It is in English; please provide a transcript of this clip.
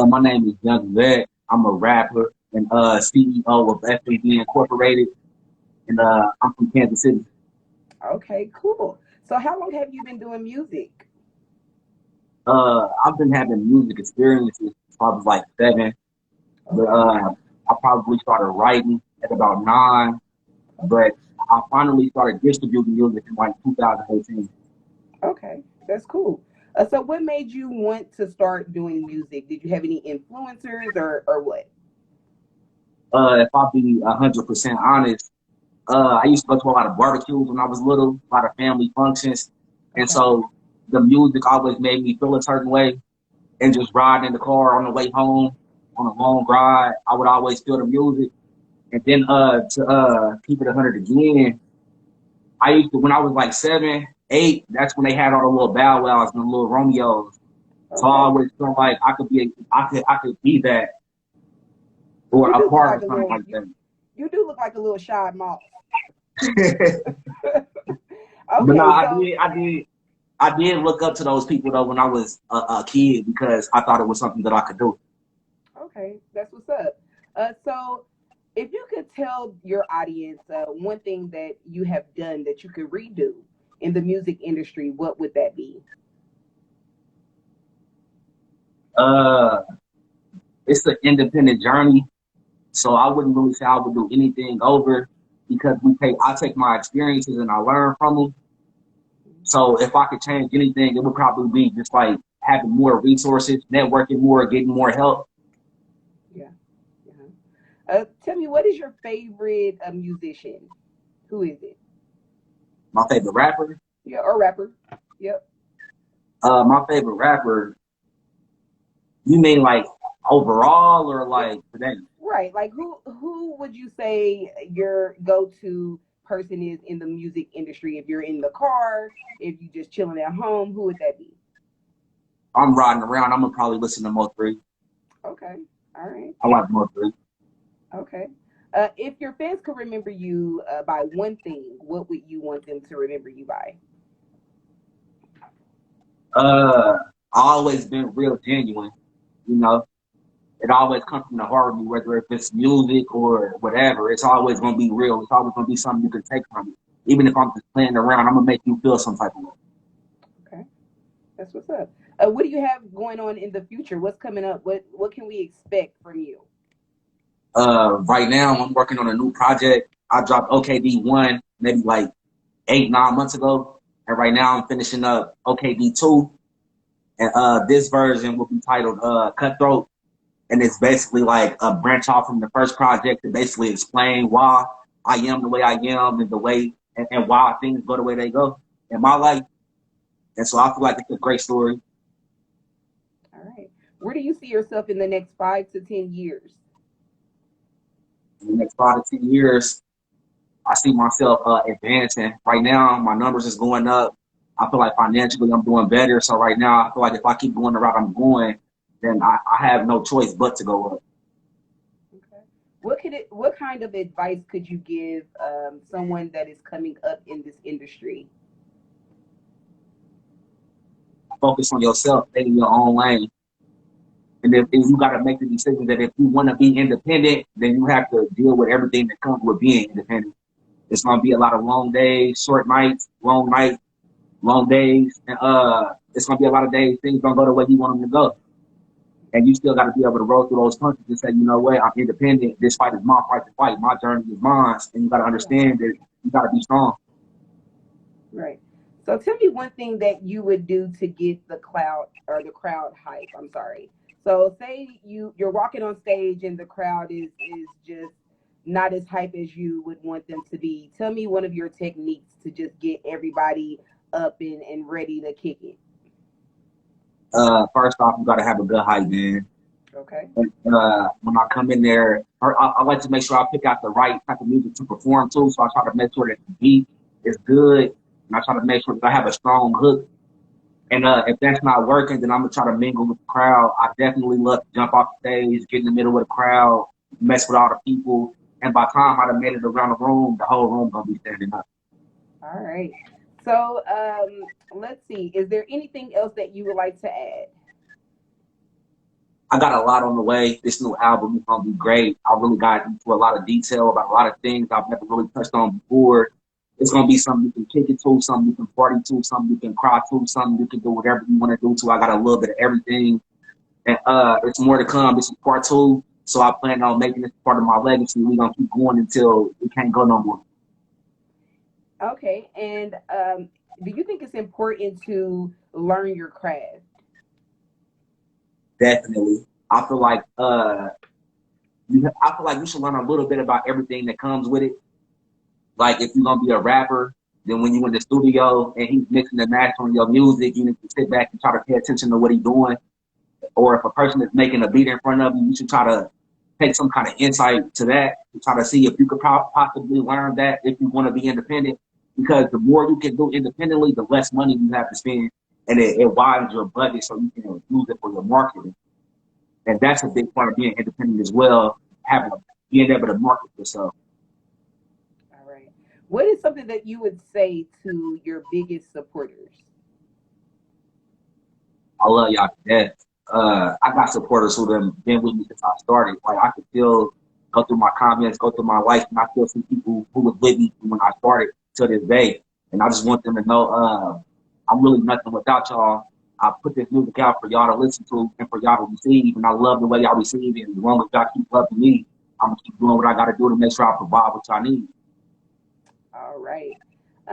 My name is Yungvett. I'm a rapper and CEO of FAB Incorporated, and I'm from Kansas City. Okay, cool. So how long have you been doing music? I've been having music experiences since I was like 7, but Okay. I probably started writing at about 9, but I finally started distributing music in like 2018. Okay, that's cool. So what made you want to start doing music? Did you have any influencers or what? If I'll be 100% honest, I used to go to a lot of barbecues when I was little, a lot of family functions, and Okay. so the music always made me feel a certain way. And just riding in the car on the way home on a long ride, I would always feel the music. And then to keep it 100 again, I used to when I was like 7, 8. That's when they had all the little Bow Wows and the little Romeos. So I Okay. always felt like I could be that or You a do look part like of a something little like that. you do look like a little shy mouse. But no, Okay, so I did look up to those people though when I was a kid because I thought it was something that I could do. okay, that's what's up. So if you could tell your audience one thing that you have done that you could redo in the music industry, what would that be? Uh, it's an independent journey. So I wouldn't really say I would do anything over because I take my experiences and I learn from them. So if I could change anything, it would probably be just like having more resources, networking more, getting more help. Yeah. Yeah. Tell me, what is your favorite musician? Who is it? My favorite rapper, Yeah, or rapper? Yep. my favorite rapper, you mean like overall or Yeah. like today? Right. Like who would you say your go to person is in the music industry? If you're in the car, if you just chilling at home, who would that be? I'm riding around, I'm gonna probably listen to Mo 3. Okay. All right. I like Mo 3. Okay. If your fans could remember you by one thing, what would you want them to remember you by? I always been real genuine, you know. It always comes from the heart of me, whether if it's music or whatever. It's always gonna be real. It's always gonna be something you can take from it. Even if I'm just playing around, I'm gonna make you feel some type of way. Okay. That's what's up. What do you have going on in the future? What's coming up? What can we expect from you? Right now, I'm working on a new project. I dropped OKD 1 maybe like 8, 9 months ago, and right now I'm finishing up OKD 2. And this version will be titled Cutthroat, and it's basically like a branch off from the first project to basically explain why I am the way I am and the way and why things go the way they go in my life. And so I feel like it's a great story. All right. Where do you see yourself in the next 5 to 10 years? In the next 5 to 10 years, I see myself advancing. Right now, my numbers is going up. I feel like financially I'm doing better. So right now, I feel like if I keep going the route I'm going, then I have no choice but to go up. Okay. What kind of advice could you give someone that is coming up in this industry? Focus on yourself, stay in your own lane. And if you got to make the decision that if you want to be independent, then you have to deal with everything that comes with being independent. It's going to be a lot of long days, short nights, long days. And it's going to be a lot of days things don't go the way you want them to go. And you still got to be able to roll through those punches and say, you know what, I'm independent. This fight is my fight to fight. My journey is mine. And you got to Right. understand that you got to be strong. Right. So tell me one thing that you would do to get the cloud or the crowd hype. I'm sorry. So say you're walking on stage and the crowd is just not as hype as you would want them to be. Tell me one of your techniques to just get everybody up and ready to kick it. First off, you got to have a good height, man. Okay. And, when I come in there, I like to make sure I pick out the right type of music to perform to. So I try to make sure that the beat is good, and I try to make sure that I have a strong hook. And if that's not working, then I'm gonna try to mingle with the crowd. I definitely love to jump off the stage, get in the middle of the crowd, mess with all the people. And by the time I'd have made it around the room, the whole room gonna be standing up. All right. So let's see. Is there anything else that you would like to add? I got a lot on the way. This new album is gonna be great. I really got into a lot of detail about a lot of things I've never really touched on before. It's gonna be something you can kick it to, something you can party to, something you can cry to, something you can do whatever you want to do to. I got a little bit of everything. And it's more to come. This is part two. So I plan on making this part of my legacy. We're gonna keep going until we can't go no more. Okay. And do you think it's important to learn your craft? Definitely. I feel like I feel like you should learn a little bit about everything that comes with it. Like if you're gonna be a rapper, then when you in the studio and he's mixing and mastering your music, you need to sit back and try to pay attention to what he's doing. Or if a person is making a beat in front of you, you should try to take some kind of insight to that to try to see if you could possibly learn that if you want to be independent. Because the more you can do independently, the less money you have to spend, and it widens your budget so you can use it for your marketing. And that's a big part of being independent as well, having being able to market yourself. All right. What is something that you would say to your biggest supporters? I love y'all to death. I got supporters who have been with me since I started. Like I could still go through my comments, go through my life, and I still see people who was with me when I started to this day. And I just want them to know I'm really nothing without y'all. I put this music out for y'all to listen to and for y'all to receive, and I love the way y'all receive it. And as long as y'all keep loving me, I'm gonna keep doing what I gotta do to make sure I provide what y'all need. All right.